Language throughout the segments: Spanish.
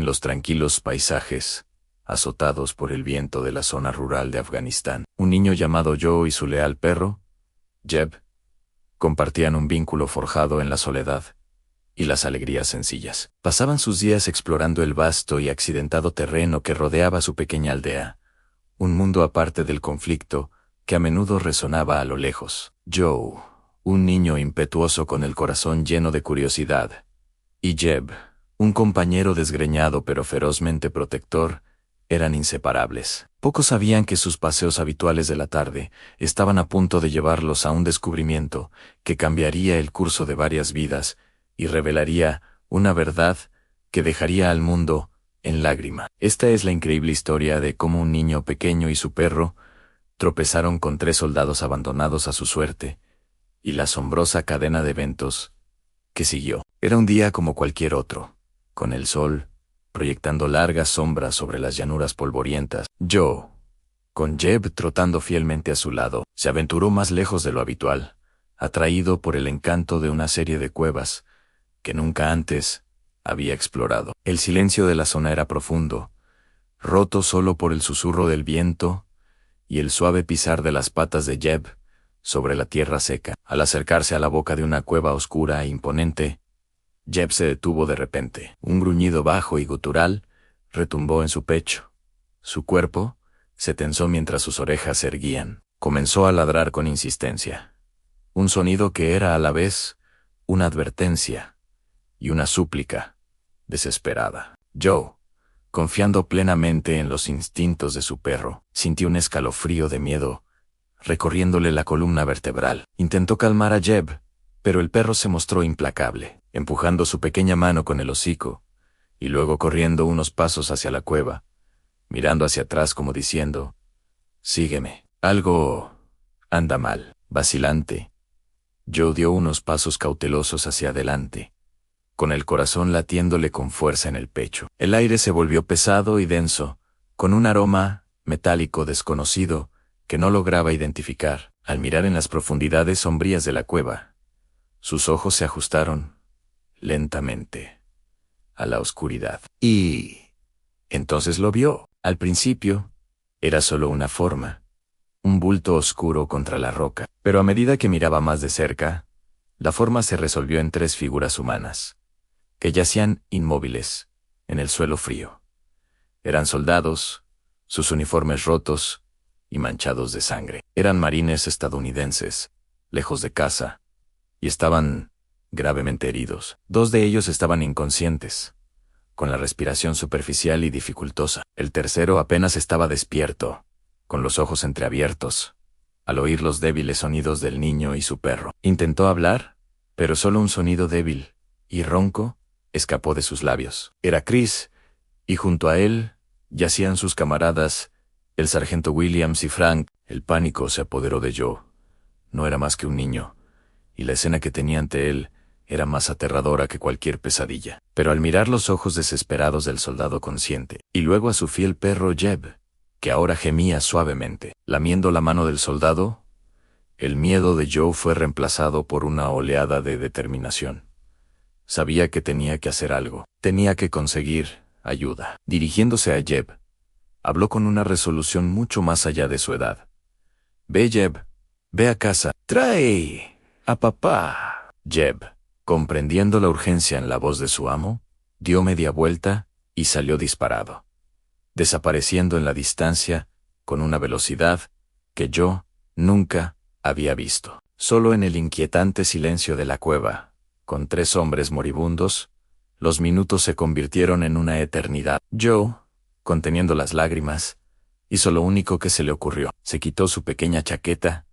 en los tranquilos paisajes, azotados por el viento de la zona rural de Afganistán. Un niño llamado Joe y su leal perro, Jeb, compartían un vínculo forjado en la soledad y las alegrías sencillas. Pasaban sus días explorando el vasto y accidentado terreno que rodeaba su pequeña aldea, un mundo aparte del conflicto que a menudo resonaba a lo lejos. Joe, un niño impetuoso con el corazón lleno de curiosidad, y Jeb, un compañero desgreñado pero ferozmente protector, eran inseparables. Pocos sabían que sus paseos habituales de la tarde estaban a punto de llevarlos a un descubrimiento que cambiaría el curso de varias vidas y revelaría una verdad que dejaría al mundo en lágrima. Esta es la increíble historia de cómo un niño pequeño y su perro tropezaron con 3 soldados abandonados a su suerte, y la asombrosa cadena de eventos que siguió. Era un día como cualquier otro, con el sol proyectando largas sombras sobre las llanuras polvorientas. Joe, con Jeb trotando fielmente a su lado, se aventuró más lejos de lo habitual, atraído por el encanto de una serie de cuevas que nunca antes había explorado. El silencio de la zona era profundo, roto solo por el susurro del viento y el suave pisar de las patas de Jeb sobre la tierra seca. Al acercarse a la boca de una cueva oscura e imponente, Jeb se detuvo de repente. Un gruñido bajo y gutural retumbó en su pecho. Su cuerpo se tensó mientras sus orejas se erguían. Comenzó a ladrar con insistencia. Un sonido que era a la vez una advertencia y una súplica desesperada. Joe, confiando plenamente en los instintos de su perro, sintió un escalofrío de miedo recorriéndole la columna vertebral. Intentó calmar a Jeb, pero el perro se mostró implacable, empujando su pequeña mano con el hocico, y luego corriendo unos pasos hacia la cueva, mirando hacia atrás como diciendo, «Sígueme». Algo anda mal. Vacilante, Joe dio unos pasos cautelosos hacia adelante, con el corazón latiéndole con fuerza en el pecho. El aire se volvió pesado y denso, con un aroma metálico desconocido que no lograba identificar. Al mirar en las profundidades sombrías de la cueva, sus ojos se ajustaron lentamente a la oscuridad. Y entonces lo vio. Al principio, era solo una forma, un bulto oscuro contra la roca. Pero a medida que miraba más de cerca, la forma se resolvió en 3 figuras humanas, que yacían inmóviles en el suelo frío. Eran soldados, sus uniformes rotos y manchados de sangre. Eran marines estadounidenses, lejos de casa, y estaban gravemente heridos. 2 de ellos estaban inconscientes, con la respiración superficial y dificultosa. El tercero apenas estaba despierto, con los ojos entreabiertos, al oír los débiles sonidos del niño y su perro. Intentó hablar, pero solo un sonido débil y ronco escapó de sus labios. Era Chris, y junto a él yacían sus camaradas, el sargento Williams y Frank. El pánico se apoderó de Joe. No era más que un niño, y la escena que tenía ante él era más aterradora que cualquier pesadilla. Pero al mirar los ojos desesperados del soldado consciente, y luego a su fiel perro Jeb, que ahora gemía suavemente, lamiendo la mano del soldado, el miedo de Joe fue reemplazado por una oleada de determinación. Sabía que tenía que hacer algo, tenía que conseguir ayuda. Dirigiéndose a Jeb, habló con una resolución mucho más allá de su edad. «Ve, Jeb, ve a casa. Trae a papá». Jeb, comprendiendo la urgencia en la voz de su amo, dio media vuelta y salió disparado, desapareciendo en la distancia con una velocidad que yo nunca había visto. Solo en el inquietante silencio de la cueva, con 3 hombres moribundos, los minutos se convirtieron en una eternidad. Joe, conteniendo las lágrimas, hizo lo único que se le ocurrió. Se quitó su pequeña chaqueta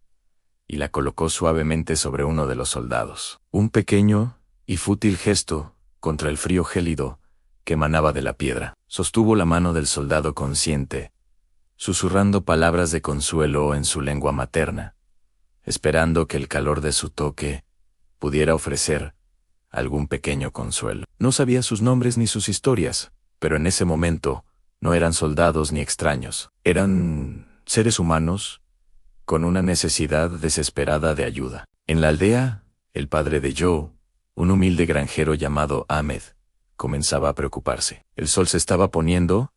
y la colocó suavemente sobre uno de los soldados. Un pequeño y fútil gesto contra el frío gélido que emanaba de la piedra. Sostuvo la mano del soldado consciente, susurrando palabras de consuelo en su lengua materna, esperando que el calor de su toque pudiera ofrecer algún pequeño consuelo. No sabía sus nombres ni sus historias, pero en ese momento no eran soldados ni extraños. Eran seres humanos con una necesidad desesperada de ayuda. En la aldea, el padre de Joe, un humilde granjero llamado Ahmed, comenzaba a preocuparse. El sol se estaba poniendo,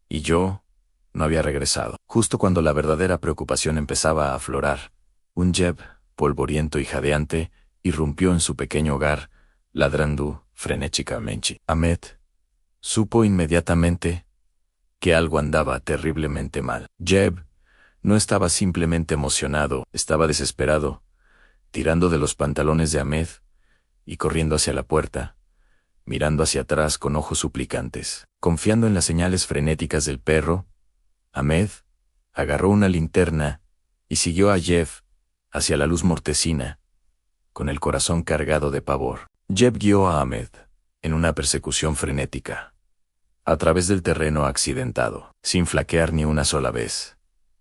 y yo no había regresado. Justo cuando la verdadera preocupación empezaba a aflorar, un Jeb, polvoriento y jadeante, irrumpió en su pequeño hogar, ladrando frenéticamente. Ahmed supo inmediatamente que algo andaba terriblemente mal. Jeb no estaba simplemente emocionado, estaba desesperado, tirando de los pantalones de Ahmed y corriendo hacia la puerta, mirando hacia atrás con ojos suplicantes. Confiando en las señales frenéticas del perro, Ahmed agarró una linterna y siguió a Jeb hacia la luz mortecina, con el corazón cargado de pavor. Jeb guió a Ahmed en una persecución frenética, a través del terreno accidentado, sin flaquear ni una sola vez.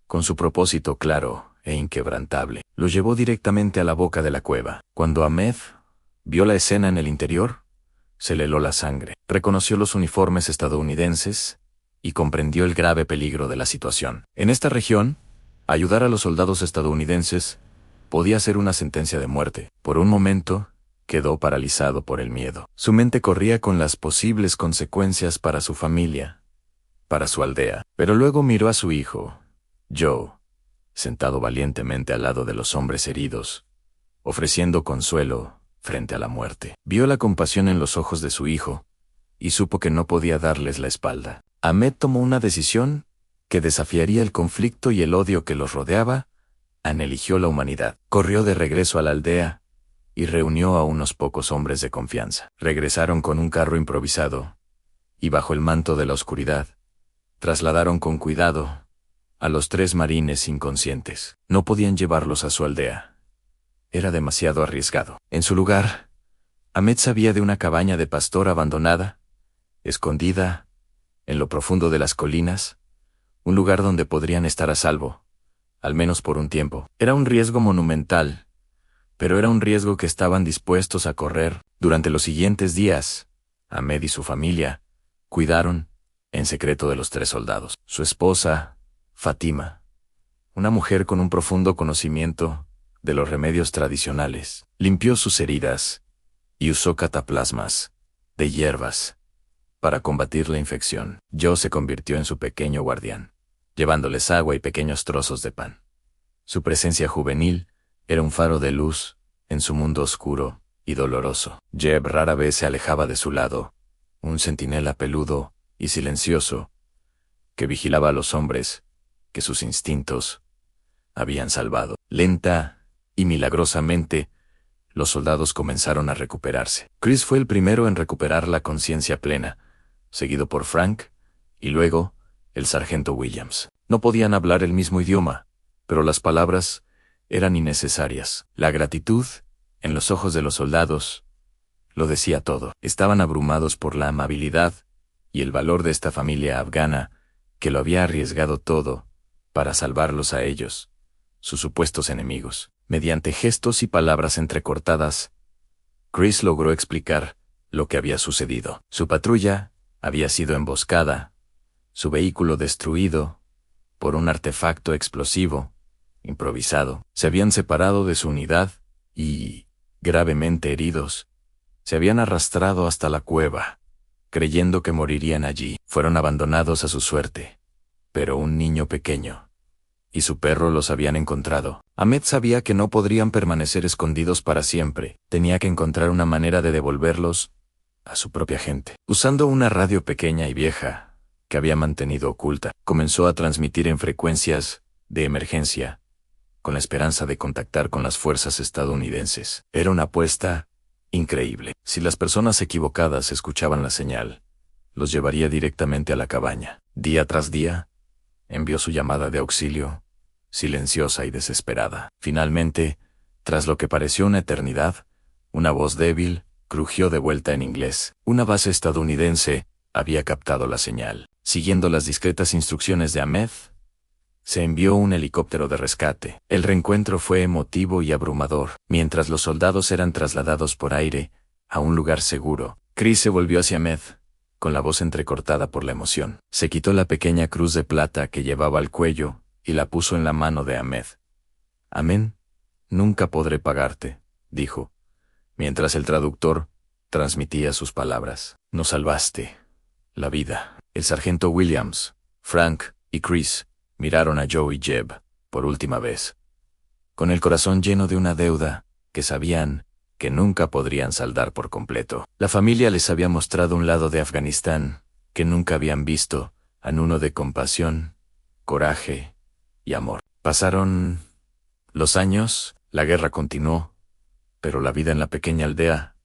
Con su propósito claro e inquebrantable, lo llevó directamente a la boca de la cueva. Cuando Ahmed vio la escena en el interior, se le heló la sangre. Reconoció los uniformes estadounidenses y comprendió el grave peligro de la situación. En esta región, ayudar a los soldados estadounidenses podía ser una sentencia de muerte. Por un momento, quedó paralizado por el miedo. Su mente corría con las posibles consecuencias para su familia, para su aldea. Pero luego miró a su hijo, Joe, sentado valientemente al lado de los hombres heridos, ofreciendo consuelo frente a la muerte. Vio la compasión en los ojos de su hijo, y supo que no podía darles la espalda. Ahmed tomó una decisión que desafiaría el conflicto y el odio que los rodeaba. Eligió la humanidad. Corrió de regreso a la aldea y reunió a unos pocos hombres de confianza. Regresaron con un carro improvisado, y bajo el manto de la oscuridad, trasladaron con cuidado a los 3 marines inconscientes. No podían llevarlos a su aldea. Era demasiado arriesgado. En su lugar, Ahmed sabía de una cabaña de pastor abandonada, escondida en lo profundo de las colinas, un lugar donde podrían estar a salvo, al menos por un tiempo. Era un riesgo monumental, pero era un riesgo que estaban dispuestos a correr. Durante los siguientes días, Ahmed y su familia cuidaron en secreto de los 3 soldados. Su esposa, Fatima, una mujer con un profundo conocimiento de los remedios tradicionales, limpió sus heridas y usó cataplasmas de hierbas para combatir la infección. Joe se convirtió en su pequeño guardián, llevándoles agua y pequeños trozos de pan. Su presencia juvenil era un faro de luz en su mundo oscuro y doloroso. Jeb rara vez se alejaba de su lado, un centinela peludo y silencioso que vigilaba a los hombres que sus instintos habían salvado. Lenta y milagrosamente, los soldados comenzaron a recuperarse. Chris fue el primero en recuperar la conciencia plena, seguido por Frank, y luego el sargento Williams. No podían hablar el mismo idioma, pero las palabras eran innecesarias. La gratitud, en los ojos de los soldados, lo decía todo. Estaban abrumados por la amabilidad y el valor de esta familia afgana, que lo había arriesgado todo para salvarlos a ellos, sus supuestos enemigos. Mediante gestos y palabras entrecortadas, Chris logró explicar lo que había sucedido. Su patrulla había sido emboscada, su vehículo destruido por un artefacto explosivo improvisado. Se habían separado de su unidad y, gravemente heridos, se habían arrastrado hasta la cueva, creyendo que morirían allí. Fueron abandonados a su suerte, pero un niño pequeño y su perro los habían encontrado. Ahmed sabía que no podrían permanecer escondidos para siempre. Tenía que encontrar una manera de devolverlos a su propia gente. Usando una radio pequeña y vieja que había mantenido oculta, comenzó a transmitir en frecuencias de emergencia, con la esperanza de contactar con las fuerzas estadounidenses. Era una apuesta increíble. Si las personas equivocadas escuchaban la señal, los llevaría directamente a la cabaña. Día tras día, envió su llamada de auxilio, silenciosa y desesperada. Finalmente, tras lo que pareció una eternidad, una voz débil crujió de vuelta en inglés. Una base estadounidense había captado la señal. Siguiendo las discretas instrucciones de Ahmed, se envió un helicóptero de rescate. El reencuentro fue emotivo y abrumador. Mientras los soldados eran trasladados por aire a un lugar seguro, Chris se volvió hacia Ahmed, con la voz entrecortada por la emoción. Se quitó la pequeña cruz de plata que llevaba al cuello y la puso en la mano de Ahmed. «Amén. Nunca podré pagarte», dijo, mientras el traductor transmitía sus palabras. Nos salvaste la vida. El sargento Williams, Frank y Chris miraron a Joe y Jeb por última vez, con el corazón lleno de una deuda que sabían que nunca podrían saldar por completo. La familia les había mostrado un lado de Afganistán que nunca habían visto, en uno de compasión, coraje y amor. Pasaron los años, la guerra continuó, pero la vida en la pequeña aldea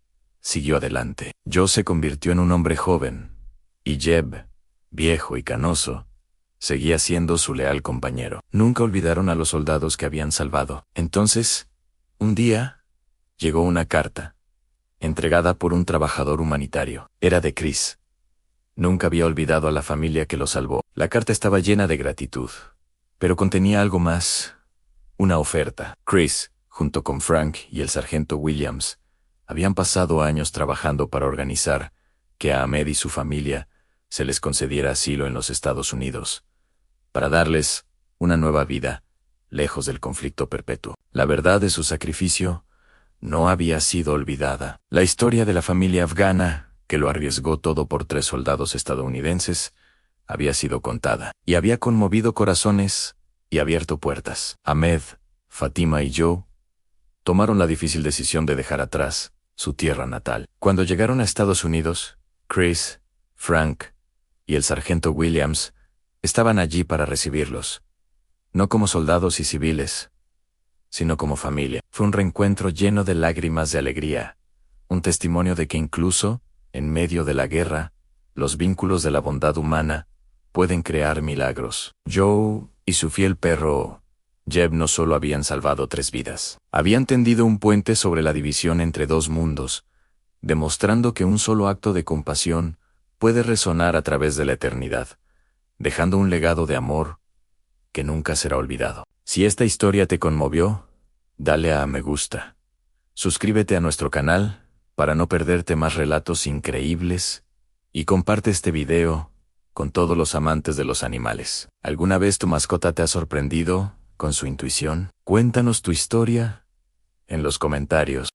siguió adelante. Joe se convirtió en un hombre joven, y Jeb, viejo y canoso, seguía siendo su leal compañero. Nunca olvidaron a los soldados que habían salvado. Entonces, un día, llegó una carta, entregada por un trabajador humanitario. Era de Chris. Nunca había olvidado a la familia que lo salvó. La carta estaba llena de gratitud, pero contenía algo más, una oferta. Chris, junto con Frank y el sargento Williams, habían pasado años trabajando para organizar que a Ahmed y su familia se les concediera asilo en los Estados Unidos, para darles una nueva vida, lejos del conflicto perpetuo. La verdad de su sacrificio no había sido olvidada. La historia de la familia afgana, que lo arriesgó todo por 3 soldados estadounidenses, había sido contada, y había conmovido corazones y abierto puertas. Ahmed, Fatima y Joe tomaron la difícil decisión de dejar atrás su tierra natal. Cuando llegaron a Estados Unidos, Chris, Frank y el sargento Williams estaban allí para recibirlos, no como soldados y civiles, sino como familia. Fue un reencuentro lleno de lágrimas de alegría, un testimonio de que incluso, en medio de la guerra, los vínculos de la bondad humana pueden crear milagros. Joe y su fiel perro, Jeb, no solo habían salvado 3 vidas, habían tendido un puente sobre la división entre 2 mundos, demostrando que un solo acto de compasión puede resonar a través de la eternidad, dejando un legado de amor que nunca será olvidado. Si esta historia te conmovió, dale a me gusta. Suscríbete a nuestro canal para no perderte más relatos increíbles y comparte este video con todos los amantes de los animales. ¿Alguna vez tu mascota te ha sorprendido con su intuición? Cuéntanos tu historia en los comentarios.